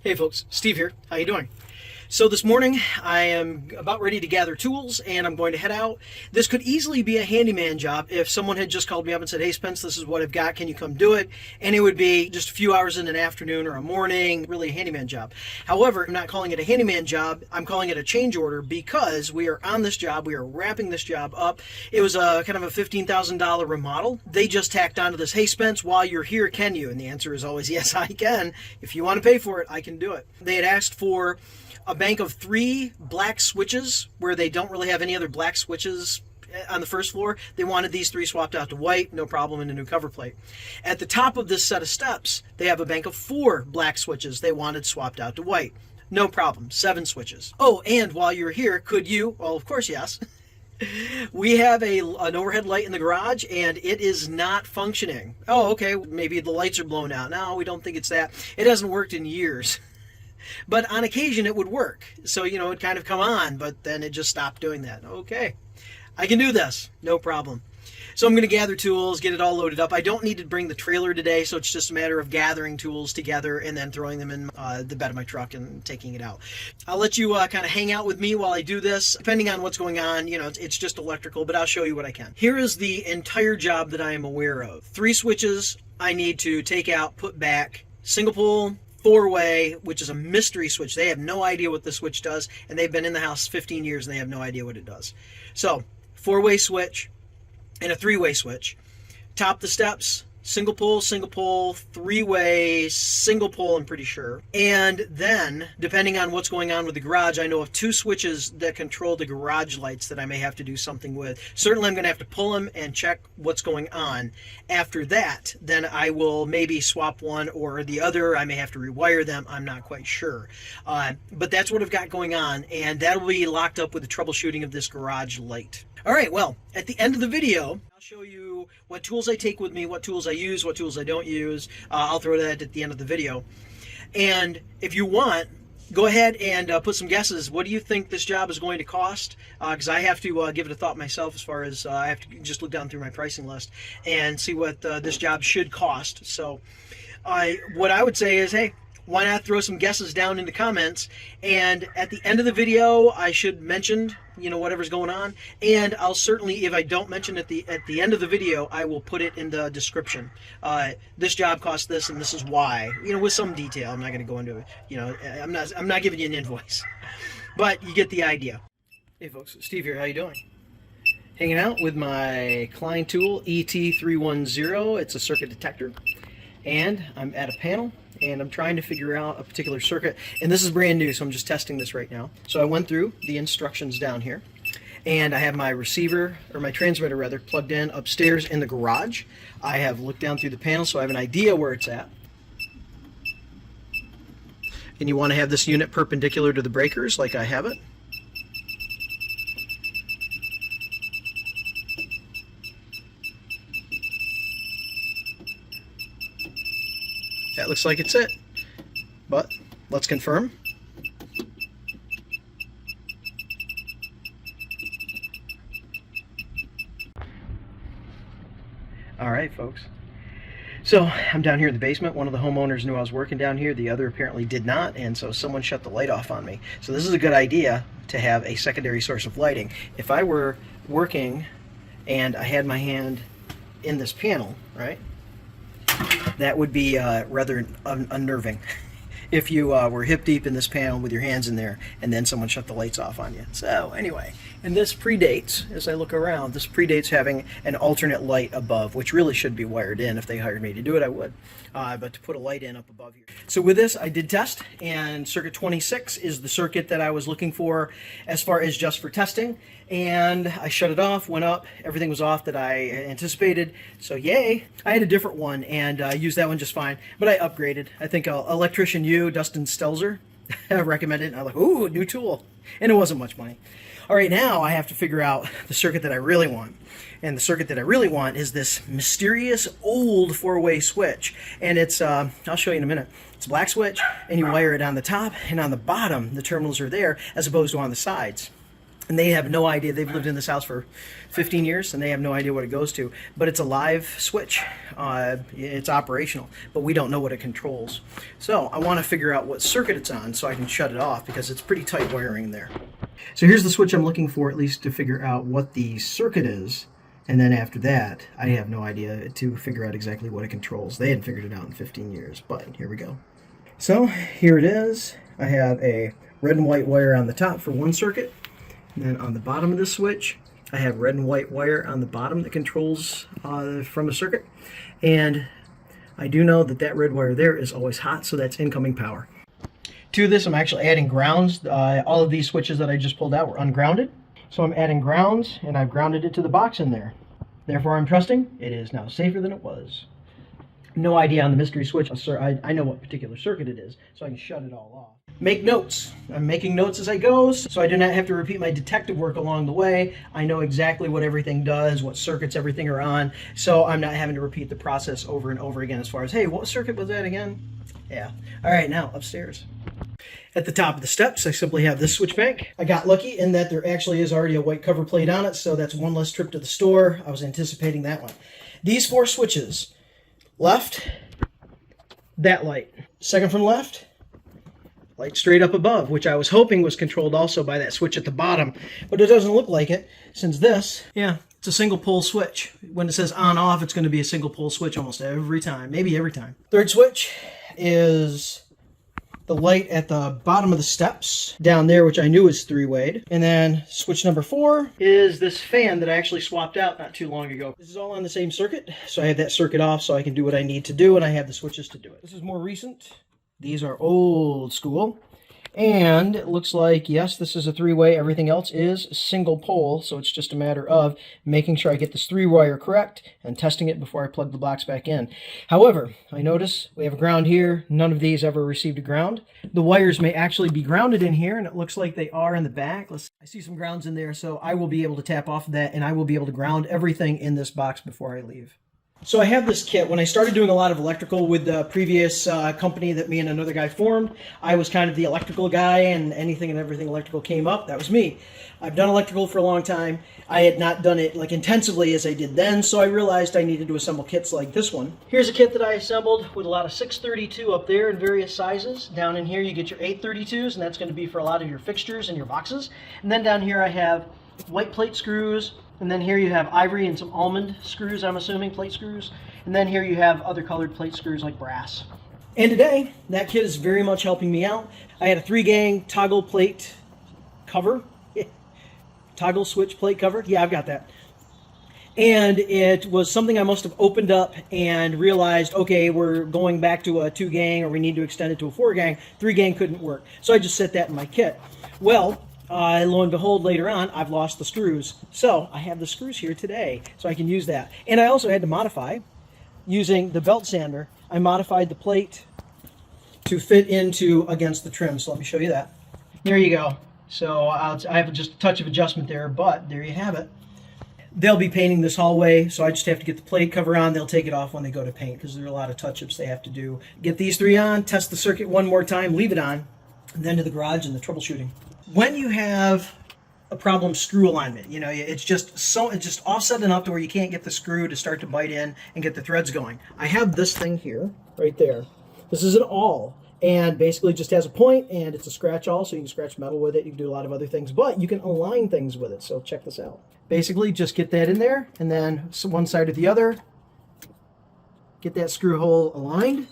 Hey folks, Steve here. How you doing? So this morning I am about ready to gather tools and I'm going to head out. This could easily be a handyman job if someone had just called me up and said, hey Spence, this is what I've got, can you come do it? And it would be just a few hours in an afternoon or a morning, really a handyman job. However, I'm not calling it a handyman job, I'm calling it a change order because we are on this job, we are wrapping this job up. It was a kind of a $15,000 remodel. They just tacked onto this, hey Spence, while you're here, can you? And the answer is always, yes, I can. If you want to pay for it, I can do it. They had asked for a bank of 3 black switches where they don't really have any other black switches on the first floor. They wanted these 3 swapped out to white, no problem, in a new cover plate. At the top of this set of steps, they have a bank of 4 black switches they wanted swapped out to white. No problem, 7 switches. Oh, and while you're here, could you, well, of course, yes. We have an overhead light in the garage and it is not functioning. Oh, okay, maybe the lights are blown out. No, we don't think it's that. It hasn't worked in years. But on occasion it would work. So, you know, it'd kind of come on, but then it just stopped doing that. Okay, I can do this, no problem. So I'm going to gather tools, get it all loaded up. I don't need to bring the trailer today, so it's just a matter of gathering tools together and then throwing them in the bed of my truck and taking it out. I'll let you kind of hang out with me while I do this. Depending on what's going on, you know, it's just electrical, but I'll show you what I can. Here is the entire job that I am aware of. 3 switches I need to take out, put back, single pole, 4-way, which is a mystery switch. They have no idea what the switch does, and they've been in the house 15 years and they have no idea what it does. So, 4-way switch and a 3-way switch. Top the steps, single pole, 3-way, single pole, I'm pretty sure. And then, depending on what's going on with the garage, I know of 2 switches that control the garage lights that I may have to do something with. Certainly I'm going to have to pull them and check what's going on. After that, then I will maybe swap one or the other. I may have to rewire them. I'm not quite sure. But that's what I've got going on, and that'll be locked up with the troubleshooting of this garage light. All right, well, at the end of the video, I'll show you what tools I take with me, what tools I use, what tools I don't use. I'll throw that at the end of the video. And if you want, go ahead and put some guesses. What do you think this job is going to cost? Because I have to give it a thought myself as far as I have to just look down through my pricing list and see what this job should cost. So what I would say is, hey, why not throw some guesses down in the comments, and at the end of the video I should mention, you know, whatever's going on, and I'll certainly, if I don't mention at the end of the video, I will put it in the description. This job costs this and this is why, you know, with some detail. I'm not going to go into it, you know, I'm not giving you an invoice, but you get the idea. Hey folks, Steve here, how you doing? Hanging out with my Klein tool ET310. It's a circuit detector, and I'm at a panel and I'm trying to figure out a particular circuit, and this is brand new, so I'm just testing this right now. So I went through the instructions down here, and I have my receiver, or my transmitter rather, plugged in upstairs in the garage. I have looked down through the panel, so I have an idea where it's at. And you want to have this unit perpendicular to the breakers like I have it. That looks like it's it, but let's confirm. All right, folks. So I'm down here in the basement. One of the homeowners knew I was working down here. The other apparently did not, and so someone shut the light off on me. So this is a good idea to have a secondary source of lighting. If I were working and I had my hand in this panel, right? That would be rather unnerving if you were hip deep in this panel with your hands in there and then someone shut the lights off on you. So anyway, and this predates, as I look around, this predates having an alternate light above, which really should be wired in. If they hired me to do it, I would. But to put a light in up above here. So with this, I did test, and circuit 26 is the circuit that I was looking for as far as just for testing. And I shut it off, went up, everything was off that I anticipated, so yay. I had a different one, and I used that one just fine, but I upgraded. I think Electrician Dustin Stelzer recommended it, and I'm like, ooh, new tool. And it wasn't much money. All right, now I have to figure out the circuit that I really want. And the circuit that I really want is this mysterious old 4-way switch. And it's, I'll show you in a minute. It's a black switch, and you wire it on the top, and on the bottom, the terminals are there, as opposed to on the sides. And they have no idea. They've lived in this house for 15 years, and they have no idea what it goes to. But it's a live switch. It's operational, but we don't know what it controls. So I want to figure out what circuit it's on so I can shut it off, because it's pretty tight wiring there. So here's the switch I'm looking for, at least to figure out what the circuit is. And then after that, I have no idea to figure out exactly what it controls. They hadn't figured it out in 15 years, but here we go. So here it is. I have a red and white wire on the top for one circuit. And then on the bottom of the switch, I have red and white wire on the bottom that controls from a circuit. And I do know that that red wire there is always hot, so that's incoming power. To this, I'm actually adding grounds. All of these switches that I just pulled out were ungrounded. So I'm adding grounds, and I've grounded it to the box in there. Therefore, I'm trusting it is now safer than it was. No idea on the mystery switch. I know what particular circuit it is, so I can shut it all off. Make notes. I'm making notes as I go, so I do not have to repeat my detective work along the way. I know exactly what everything does, what circuits everything are on, so I'm not having to repeat the process over and over again as far as, hey, what circuit was that again? Yeah. All right, now upstairs. At the top of the steps, I simply have this switch bank. I got lucky in that there actually is already a white cover plate on it, so that's one less trip to the store. I was anticipating that one. These 4 switches, left, that light. Second from left, light straight up above, which I was hoping was controlled also by that switch at the bottom, but it doesn't look like it, since this, yeah, it's a single pole switch. When it says on off, it's going to be a single pole switch almost every time, maybe every time. Third switch is the light at the bottom of the steps down there, which I knew was 3-wayed. And then switch number 4 is this fan that I actually swapped out not too long ago. This is all on the same circuit, so I have that circuit off so I can do what I need to do, and I have the switches to do it. This is more recent. These are old school. And it looks like, yes, this is a 3-way. Everything else is single pole, so it's just a matter of making sure I get this 3-wire correct and testing it before I plug the box back in. However, I notice we have a ground here. None of these ever received a ground. The wires may actually be grounded in here, and it looks like they are in the back. I see some grounds in there, so I will be able to tap off of that, and I will be able to ground everything in this box before I leave. So I have this kit. When I started doing a lot of electrical with the previous company that me and another guy formed, I was kind of the electrical guy, and anything and everything electrical came up, that was me. I've done electrical for a long time. I had not done it like intensively as I did then, so I realized I needed to assemble kits like this one. Here's a kit that I assembled with a lot of 632 up there in various sizes. Down in here you get your 832s, and that's going to be for a lot of your fixtures and your boxes. And then down here I have white plate screws, and then here you have ivory and some almond screws, I'm assuming, plate screws. And then here you have other colored plate screws like brass. And today, that kit is very much helping me out. I had a 3-gang toggle plate cover. Toggle switch plate cover. Yeah, I've got that. And it was something I must have opened up and realized, okay, we're going back to a 2-gang, or we need to extend it to a 4-gang. 3-gang couldn't work. So I just set that in my kit. Well, lo and behold, later on, I've lost the screws. So I have the screws here today, so I can use that. And I also had to modify, using the belt sander, I modified the plate to fit into against the trim. So let me show you that. There you go. So I have just a touch of adjustment there, but there you have it. They'll be painting this hallway, so I just have to get the plate cover on. They'll take it off when they go to paint, because there are a lot of touch-ups they have to do. Get these 3 on, test the circuit one more time, leave it on, and then to the garage and the troubleshooting. When you have a problem screw alignment, you know, it's just offset enough to where you can't get the screw to start to bite in and get the threads going. I have this thing here, right there. This is an awl, and basically just has a point, and it's a scratch awl, so you can scratch metal with it. You can do a lot of other things, but you can align things with it, so check this out. Basically, just get that in there, and then one side or the other, get that screw hole aligned,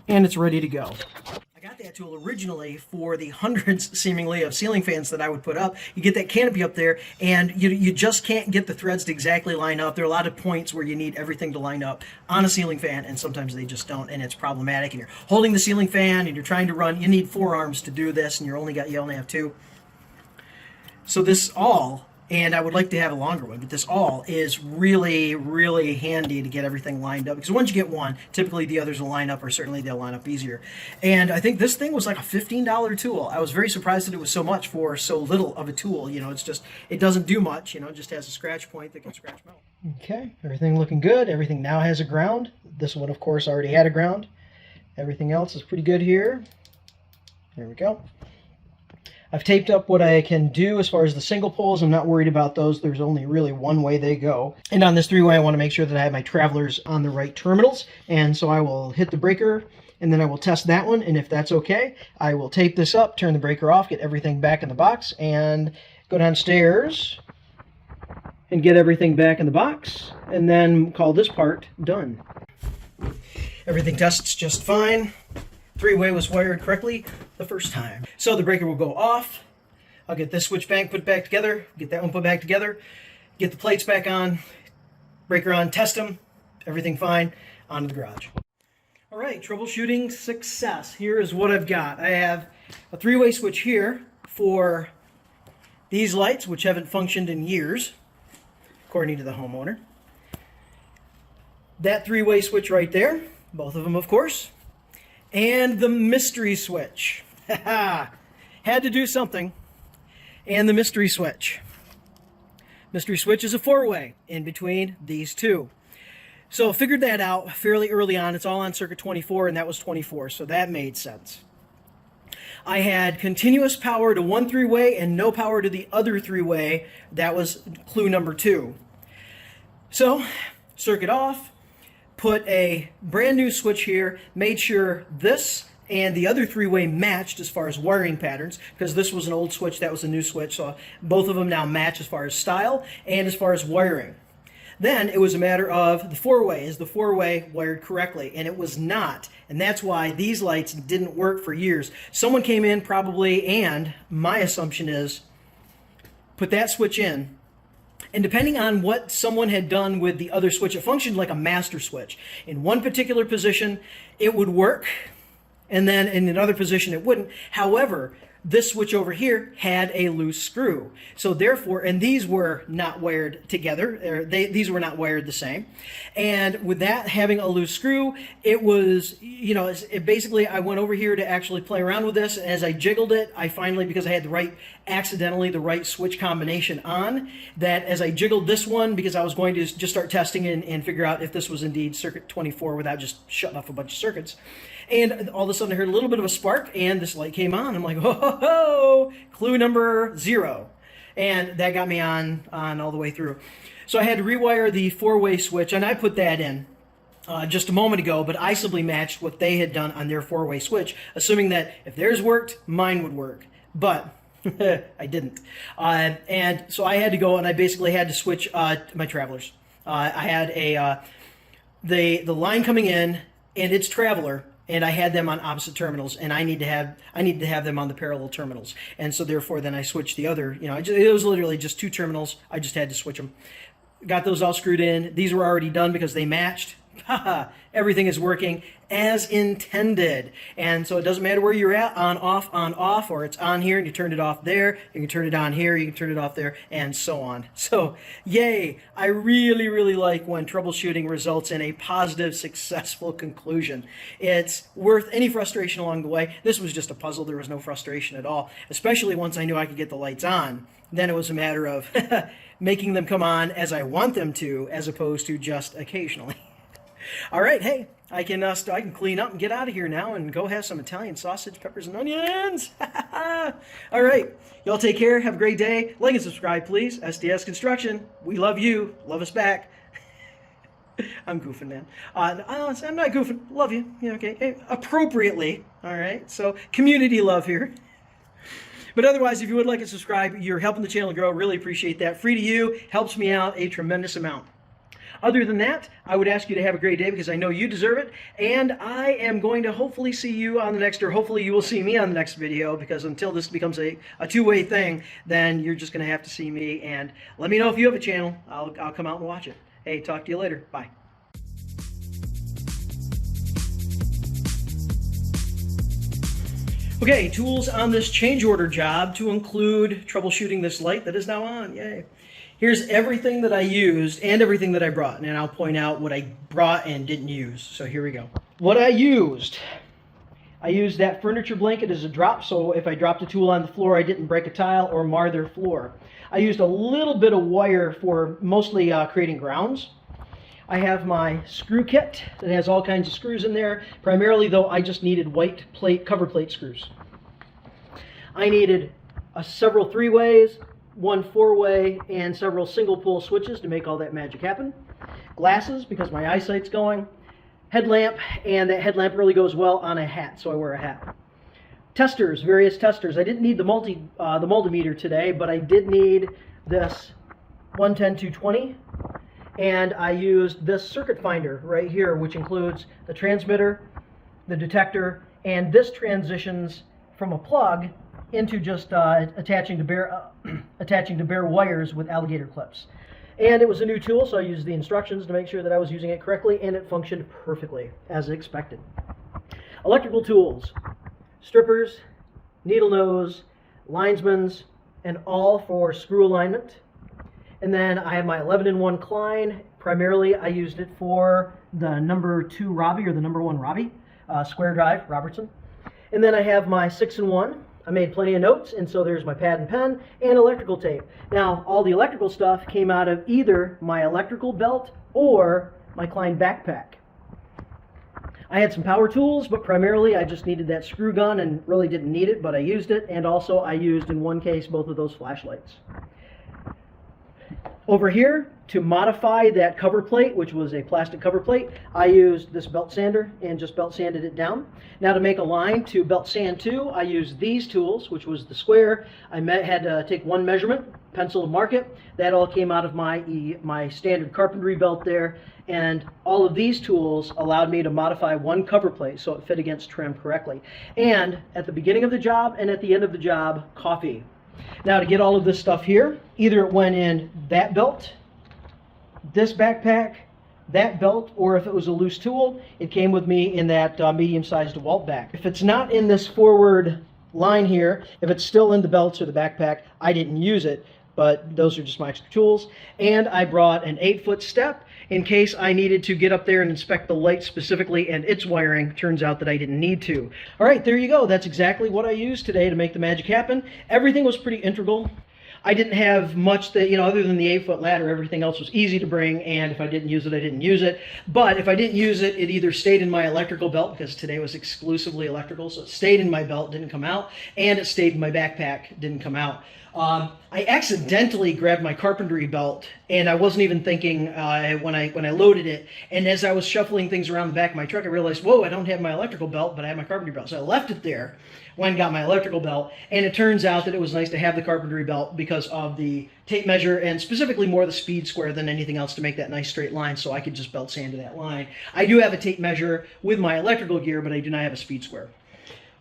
and it's ready to go. I got that tool originally for the hundreds, seemingly, of ceiling fans that I would put up. You get that canopy up there, and you just can't get the threads to exactly line up. There are a lot of points where you need everything to line up on a ceiling fan, and sometimes they just don't, and it's problematic. And you're holding the ceiling fan, and you're trying to run. You need 4 arms to do this, and you only have 2. So this awl, and I would like to have a longer one, but this awl is really, really handy to get everything lined up, because once you get one, typically the others will line up, or certainly they'll line up easier. And I think this thing was like a $15 tool. I was very surprised that it was so much for so little of a tool. You know, it's just, it doesn't do much, you know, it just has a scratch point that can scratch metal. Okay, everything looking good. Everything now has a ground. This one, of course, already had a ground. Everything else is pretty good here. There we go. I've taped up what I can do as far as the single poles. I'm not worried about those. There's only really one way they go. And on this three-way, I want to make sure that I have my travelers on the right terminals. And so I will hit the breaker, and then I will test that one. And if that's okay, I will tape this up, turn the breaker off, get everything back in the box, and go downstairs and get everything back in the box, and then call this part done. Everything tests just fine. Three-way was wired correctly the first time. So the breaker will go off. I'll get this switch bank put back together, get that one put back together, get the plates back on, breaker on, test them, everything fine, on to the garage. All right, troubleshooting success. Here is what I've got. I have a three-way switch here for these lights, which haven't functioned in years, according to the homeowner. That three-way switch right there, both of them, of course. And the mystery switch. Had to do something. And the mystery switch. Mystery switch is a four-way in between these two. So figured that out fairly early on. It's all on circuit 24, and that was 24, so that made sense. I had continuous power to one three-way and no power to the other three-way. That was clue number 2. So, circuit off, put a brand new switch here, made sure this and the other three-way matched as far as wiring patterns, because this was an old switch, that was a new switch, so both of them now match as far as style and as far as wiring. Then it was a matter of the four-way. Is the four-way wired correctly? And it was not. And that's why these lights didn't work for years. Someone came in probably, and my assumption is, put that switch in. And depending on what someone had done with the other switch, it functioned like a master switch. In one particular position, it would work. And then in another position, it wouldn't. However, this switch over here had a loose screw. So therefore, and these were not wired together. These were not wired the same. And with that having a loose screw, it was, you know, basically I went over here to actually play around with this. As I jiggled it, I finally, because I had accidentally the right switch combination on, that as I jiggled this one, because I was going to just start testing and figure out if this was indeed circuit 24 without just shutting off a bunch of circuits. And all of a sudden I heard a little bit of a spark, and this light came on. I'm like, ho, ho, ho, clue number 0. And that got me on all the way through. So I had to rewire the four-way switch, and I put that in just a moment ago, but I simply matched what they had done on their four-way switch, assuming that if theirs worked, mine would work. But I didn't. And so I had to go, and I basically had to switch my travelers. I had the line coming in, and its traveler, and I had them on opposite terminals, and I need to have them on the parallel terminals, and so therefore then I switched the other. You know, it was literally just 2 terminals. I just had to switch them. Got those all screwed in. These were already done because they matched. Everything is working as intended. And so it doesn't matter where you're at, on, off, or it's on here and you turned it off there, you can turn it on here, you can turn it off there, and so on. So, yay! I really, really like when troubleshooting results in a positive, successful conclusion. It's worth any frustration along the way. This was just a puzzle. There was no frustration at all, especially once I knew I could get the lights on. Then it was a matter of making them come on as I want them to, as opposed to just occasionally. All right, hey, I can clean up and get out of here now and go have some Italian sausage, peppers, and onions. All right, y'all take care. Have a great day. Like and subscribe, please. SDS Construction. We love you. Love us back. I'm goofing, man. I'm not goofing. Love you. Yeah, okay. Hey, appropriately. All right. So community love here. But otherwise, if you would like to subscribe, you're helping the channel grow. Really appreciate that. Free to you. Helps me out a tremendous amount. Other than that, I would ask you to have a great day because I know you deserve it. And I am going to hopefully see you on the next, or hopefully you will see me on the next video, because until this becomes a two-way thing, then you're just going to have to see me. And let me know if you have a channel. I'll come out and watch it. Hey, talk to you later. Bye. Okay, tools on this change order job to include troubleshooting this light that is now on. Yay. Here's everything that I used and everything that I brought, and I'll point out what I brought and didn't use. So here we go. What I used that furniture blanket as a drop, so if I dropped a tool on the floor, I didn't break a tile or mar their floor. I used a little bit of wire for mostly creating grounds. I have my screw kit that has all kinds of screws in there. Primarily, though, I just needed white plate, cover plate screws. I needed several 3-ways, one 4-way, and several single pull switches to make all that magic happen. Glasses, because my eyesight's going. Headlamp, and that headlamp really goes well on a hat, so I wear a hat. Testers, various testers. I didn't need the multimeter today, but I did need this 110-220, and I used this circuit finder right here, which includes the transmitter, the detector, and this transitions from a plug into just attaching to bare wires with alligator clips. And it was a new tool, so I used the instructions to make sure that I was using it correctly, and it functioned perfectly, as expected. Electrical tools, strippers, needle nose, linesmans, and all for screw alignment. And then I have my 11-in-1 Klein. Primarily, I used it for the number 2 Robbie, or the number 1 Robbie, square drive, Robertson. And then I have my 6-in-1. I made plenty of notes, and so there's my pad and pen and electrical tape. Now, all the electrical stuff came out of either my electrical belt or my Klein backpack. I had some power tools, but primarily I just needed that screw gun and really didn't need it, but I used it, and also I used, in one case, both of those flashlights. Over here, to modify that cover plate, which was a plastic cover plate, I used this belt sander and just belt sanded it down. Now to make a line to belt sand to, I used these tools, which was the square. I had to take one measurement, pencil to mark it. That all came out of my standard carpentry belt there. And all of these tools allowed me to modify one cover plate so it fit against trim correctly. And at the beginning of the job and at the end of the job, coffee. Now to get all of this stuff here, either it went in that belt, this backpack, that belt, or if it was a loose tool, it came with me in that medium-sized DeWalt bag. If it's not in this forward line here, if it's still in the belts or the backpack, I didn't use it, but those are just my extra tools. And I brought an 8-foot step in case I needed to get up there and inspect the light specifically and its wiring. Turns out that I didn't need to. All right, there you go. That's exactly what I used today to make the magic happen. Everything was pretty integral. I didn't have much that, other than the 8-foot ladder, everything else was easy to bring, and if I didn't use it, I didn't use it. But if I didn't use it, it either stayed in my electrical belt, because today was exclusively electrical, so it stayed in my belt, didn't come out, and it stayed in my backpack, didn't come out. I accidentally grabbed my carpentry belt, and I wasn't even thinking when I loaded it, and as I was shuffling things around the back of my truck, I realized, whoa, I don't have my electrical belt, but I have my carpentry belt. So I left it there, went and got my electrical belt, and it turns out that it was nice to have the carpentry belt because of the tape measure, and specifically more the speed square than anything else to make that nice straight line, so I could just belt sand to that line. I do have a tape measure with my electrical gear, but I do not have a speed square.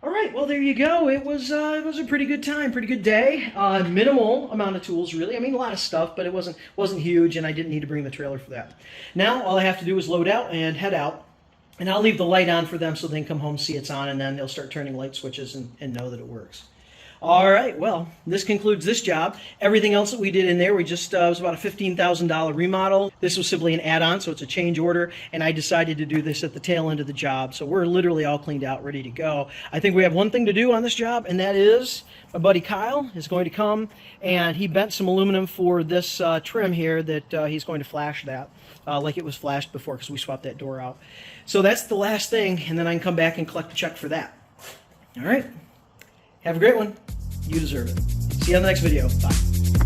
All right, well, there you go. It was a pretty good time, pretty good day. Minimal amount of tools, really. I mean, a lot of stuff, but it wasn't huge, and I didn't need to bring the trailer for that. Now, all I have to do is load out and head out, and I'll leave the light on for them so they can come home, see it's on, and then they'll start turning light switches and know that it works. All right, well, this concludes this job. Everything else that we did in there, we just was about a $15,000 remodel. This was simply an add-on, so it's a change order, and I decided to do this at the tail end of the job. So we're literally all cleaned out, ready to go. I think we have one thing to do on this job, and that is my buddy Kyle is going to come, and he bent some aluminum for this trim here that he's going to flash that like it was flashed before, because we swapped that door out. So that's the last thing, and then I can come back and collect the check for that. All right. Have a great one. You deserve it. See you on the next video. Bye.